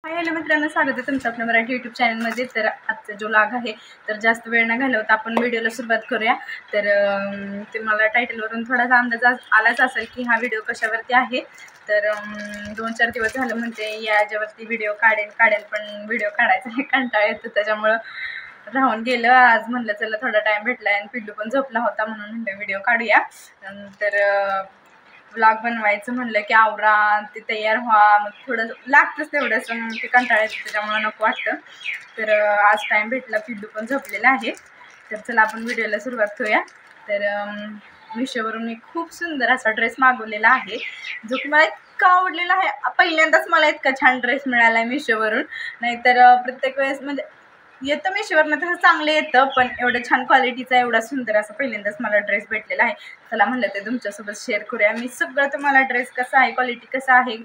Hello मित्रांनो, स्वागत आहे तुमचं आपल्या मराठी यूट्यूब चॅनलमध्ये. तर आजचा जो व्लॉग आहे तर जास्त वेळ न घालवता आपण व्हिडिओला सुरुवात करूया. तर तुम्हाला टायटलवरून थोडासा अंदाज आलाच असेल की हा व्हिडिओ कशावरती आहे. तर 2-4 दिवस झालं म्हणजे याच्यावरती व्हिडिओ काढेल पण व्हिडिओ काढायचा आहे कंटाळा येतो, त्याच्यामुळं राहून गेलं. आज म्हणलं चला थोडा टाईम भेटला आणि पिल्लू पण झोपला होता म्हणून म्हणलं व्हिडिओ काढूया. तर व्लॉग बनवायचं म्हणलं की आवरा, ते तयार व्हा, मग थोडं लागतंच तेवढंच, ते कंटाळा येतं त्याच्यामुळं नको वाटतं. तर आज टाईम भेटला, पिल्लू पण झोपलेला आहे. तर चला आपण व्हिडिओला सुरुवात करूया. तर मिशोवरून मी खूप सुंदर असा ड्रेस मागवलेला आहे, जो की मला इतका आवडलेला आहे. पहिल्यांदाच मला इतका छान ड्रेस मिळाला आहे मिशोवरून. नाहीतर प्रत्येक वेळेस म्हणजे येतं मिशोवरनं तसं चांगलं येतं, पण एवढं छान क्वालिटीचा एवढा सुंदर असं पहिल्यांदाच मला ड्रेस भेटलेला आहे. चला म्हणलं ते तुमच्यासोबत शेअर करूया. मी सगळं तुम्हाला ड्रेस कसा आहे, क्वालिटी कसं आहे,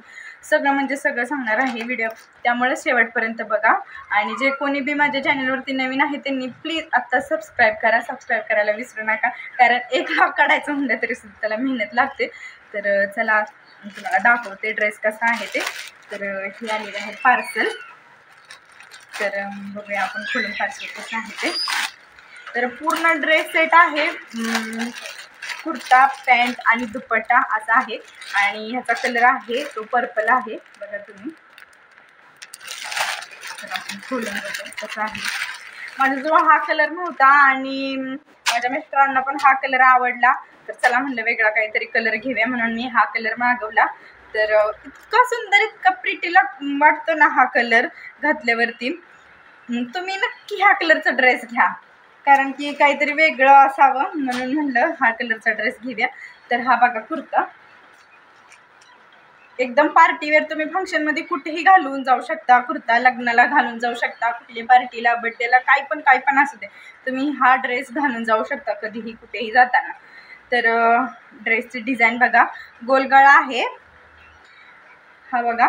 सगळं म्हणजे सगळं सांगणार आहे व्हिडिओ, त्यामुळे शेवटपर्यंत बघा. आणि जे कोणी बी माझ्या चॅनलवरती नवीन आहे त्यांनी प्लीज आत्ता सबस्क्राईब करायला विसरू नका, कारण एक व्लॉग काढायचं म्हणलं तरी सुद्धा त्याला मेहनत लागते. तर चला तुम्हाला दाखवते ड्रेस कसा आहे ते. तर हे आलेलं आहे पार्सल. तर बघूया आपण खोलून पार्सल कसं आहे ते. तर पूर्ण ड्रेस सेट आहे, कुर्ता, पॅन्ट आणि दुपट्टा असा आहे. आणि ह्याचा कलर आहे तो पर्पल आहे, बघा तुम्ही. तर आपण खोलून बघू कसा आहे. माझ्याजवळ हा कलर नव्हता आणि माझ्या मिस्टरांना पण हा कलर आवडला, तर चला म्हणलं वेगळा काहीतरी कलर घेऊया म्हणून मी हा कलर मागवला. तर इतका सुंदर, इतका प्रिटीला वाटतो ना हा कलर घातल्यावरती. तुम्ही नक्की ह्या कलरचा ड्रेस घ्या, कारण की काहीतरी वेगळं असावं म्हणून म्हणलं हा कलरचा ड्रेस घेऊया. तर हा बघा कुर्ता, एकदम पार्टीवेअर, तुम्ही फंक्शनमध्ये कुठेही घालून जाऊ शकता. कुर्ता लग्नाला घालून जाऊ शकता, कुठली पार्टीला, बड्डेला, काय पण असू दे, तुम्ही हा ड्रेस घालून जाऊ शकता कधीही कुठेही जाताना. तर ड्रेसची डिझाईन बघा, गोलगळा आहे हा बघा,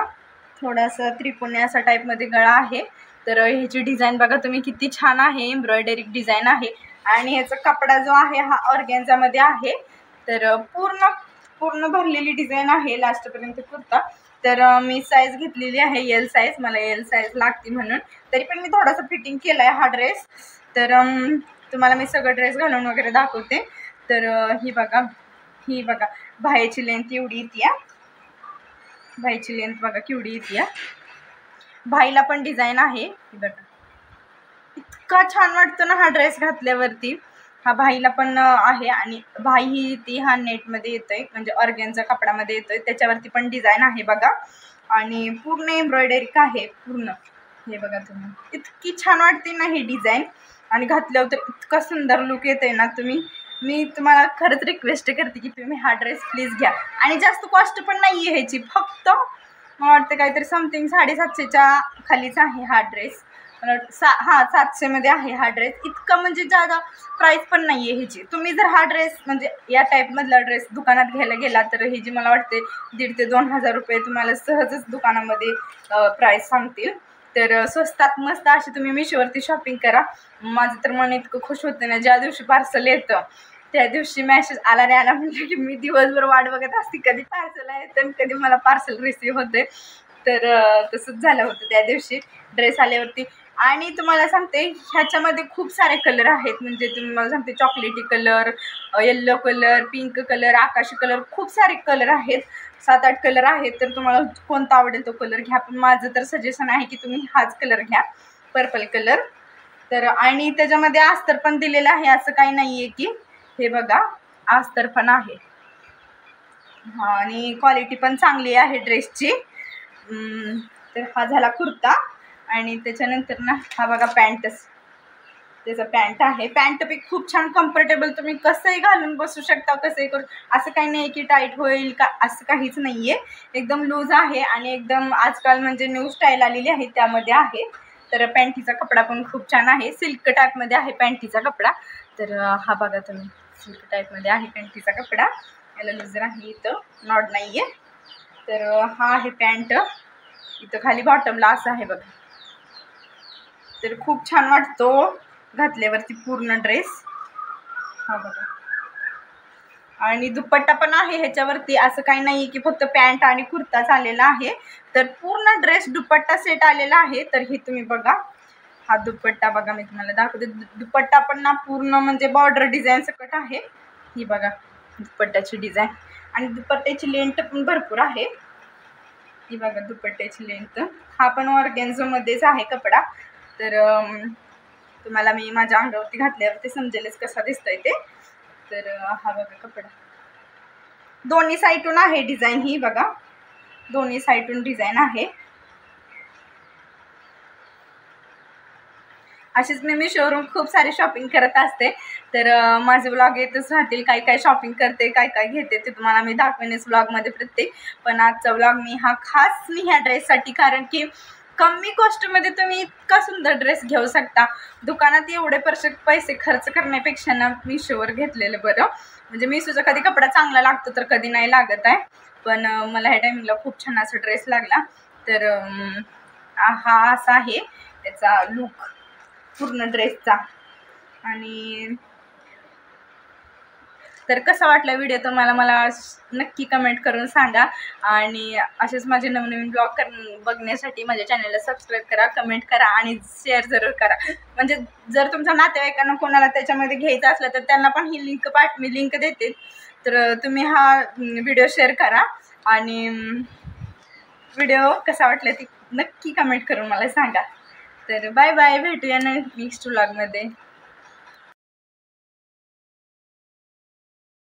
थोडासा त्रिकोणी असा टाईपमध्ये गळा आहे. तर ह्याची डिझाईन बघा तुम्ही किती छान आहे, एम्ब्रॉयडरी डिझाईन आहे. आणि ह्याचा कपडा जो आहे हा ऑर्गॅन्झामध्ये आहे. तर पूर्ण भरलेली डिझाईन आहे लास्टपर्यंत कुर्ता. तर मी साईज घेतलेली आहे एल साईज, मला एल साईज लागते म्हणून, तरी पण मी थोडासा फिटिंग केला आहे हा ड्रेस. तर तुम्हाला मी सगळं ड्रेस घालून वगैरे दाखवते. तर ही बघा बाहेरची लेंथ एवढी येते, भाईची लेंथ बघा केवढी येते. भाईला पण डिझाईन आहे बघा, इतका छान वाटतो ना हा ड्रेस घातल्यावरती. हा भाईला पण आहे आणि भाई ही ती हा नेटमध्ये येतोय, म्हणजे ऑर्गॅन्झा कपड्यामध्ये येतोय, त्याच्यावरती पण डिझाईन आहे बघा. आणि पूर्ण एम्ब्रॉयडरी आहे पूर्ण, हे बघा तुम्ही, इतकी छान वाटते ना ही डिझाईन. आणि घातल्यावर तर इतका सुंदर लुक येतोय ना. मी तुम्हाला खरंच रिक्वेस्ट करते की तुम्ही हा ड्रेस प्लीज घ्या. आणि जास्त कॉस्ट पण नाही आहे ह्याची, फक्त मला वाटतं काहीतरी समथिंग 750च्या खालीच आहे हा ड्रेस. मला वाटतं 700मध्ये आहे हा ड्रेस. इतका म्हणजे जादा प्राईस पण नाही आहे ह्याची. तुम्ही जर हा ड्रेस म्हणजे या टाईपमधला ड्रेस दुकानात घ्यायला गेला तर ह्याची मला वाटते 1,500 ते 2,000 रुपये तुम्हाला सहजच दुकानामध्ये प्राईस सांगतील. तर स्वस्तात मस्त अशी तुम्ही मिशोवरती शॉपिंग करा. माझं तर मन इतकं खुश होतं ना, ज्या दिवशी पार्सल येतं त्या दिवशी मॅसेज आला नाही आला म्हणजे की मी दिवसभर वाट बघत असते कधी पार्सल येतं आणि कधी मला पार्सल रिसीव होते. तर तसंच झालं होतं त्या दिवशी ड्रेस आल्यावरती. आणि तुम्हाला सांगते ह्याच्यामध्ये खूप सारे कलर आहेत, म्हणजे तुम्हाला सांगते चॉकलेटी colour, yellow colour, pink colour, आकाशी कलर, खूप सारे कलर आहेत, 7-8 कलर आहेत. तर तुम्हाला कोणता आवडेल तो कलर घ्या, पण माझं तर सजेशन आहे की तुम्ही हाच कलर घ्या, पर्पल कलर. तर आणि त्याच्यामध्ये अस्तर पण दिलेलं आहे, असं काही नाही आहे की, हे बघा अस्तर पण आहे. आणि क्वालिटी पण चांगली आहे ड्रेसची. तर हा झाला कुर्ता. आणि त्याच्यानंतर ना हा बघा त्याचा पॅन्ट आहे. पॅन्ट बी खूप छान कम्फर्टेबल, तुम्ही कसंही घालून बसू शकता, कसंही करू, असं काही नाही की टाईट होईल का, असं काहीच नाही आहे. एकदम लूज आहे आणि एकदम आजकाल म्हणजे न्यू स्टाईल आलेली आहे त्यामध्ये आहे. तर पॅन्टीचा कपडा पण खूप छान आहे, सिल्क टाईपमध्ये आहे पॅन्टीचा कपडा. तर हा बघा तुम्ही, सिल्क टाईपमध्ये आहे पॅन्टीचा कपडा, याला लूजर आहे, इथं नॉट नाही आहे. तर हा आहे पॅन्ट, इथं खाली बॉटमला असं आहे बघा. तर खूप छान वाटतो घातल्यावरती पूर्ण ड्रेस, हा बघा. आणि दुपट्टा पण आहे ह्याच्यावरती, असं काही नाही की फक्त पॅन्ट आणि कुर्ताच आलेला आहे, तर पूर्ण ड्रेस दुपट्टा सेट आलेला आहे. तर हे तुम्ही बघा, हा दुपट्टा बघा, मी तुम्हाला दाखवते. दुपट्टा पण ना पूर्ण म्हणजे बॉर्डर डिझाईन सकट आहे. ही बघा दुपट्ट्याची डिझाईन, आणि दुपट्ट्याची लेंथ पण भरपूर आहे. ही बघा दुपट्ट्याची लेंथ. हा पण ऑर्गेन्झोमध्येच आहे कपडा. तर तुम्हाला मी माझ्या अंगावरती घातल्यावरती समजेलच कसा दिसतंय ते. तर हा बघा कपडा, दोन्ही साईडून आहे डिझाईन. ही बघा दोन्ही साईडून डिझाईन आहे. अशीच मी शोरूम खूप सारी शॉपिंग करत असते, तर माझे व्लॉग येतच राहतील. काय काय शॉपिंग करते, काय काय घेते ते तुम्हाला मी दाखवेनच व्लॉगमध्ये प्रत्येक. पण आजचा व्लॉग मी खास ह्या ड्रेससाठी, कारण की कमी कॉस्टमध्ये तुम्ही इतका सुंदर ड्रेस घेऊ शकता. दुकानात एवढे पैसे खर्च करण्यापेक्षा ना मिशोवर घेतलेलं बरं. म्हणजे मिशोचा कधी कपडा चांगला लागतो तर कधी नाही लागत आहे, पण मला ह्या टायमिंगला खूप छान असा ड्रेस लागला. तर हा असा आहे त्याचा लुक पूर्ण ड्रेसचा. आणि तर कसा वाटला व्हिडिओ तुम्हाला मला नक्की कमेंट करून सांगा. आणि असेच माझे नवनवीन ब्लॉग बघण्यासाठी माझ्या चॅनलला सबस्क्राईब करा, कमेंट करा आणि शेअर जरूर करा. म्हणजे जर तुमच्या नातेवाईकांना कोणाला त्याच्यामध्ये घ्यायचं असलं तर त्यांना पण ही मी लिंक देते. तर तुम्ही हा व्हिडिओ शेअर करा आणि व्हिडिओ कसा वाटला ते नक्की कमेंट करून मला सांगा. तर बाय बाय, भेटूया नेक्स्ट व्लॉगमध्ये.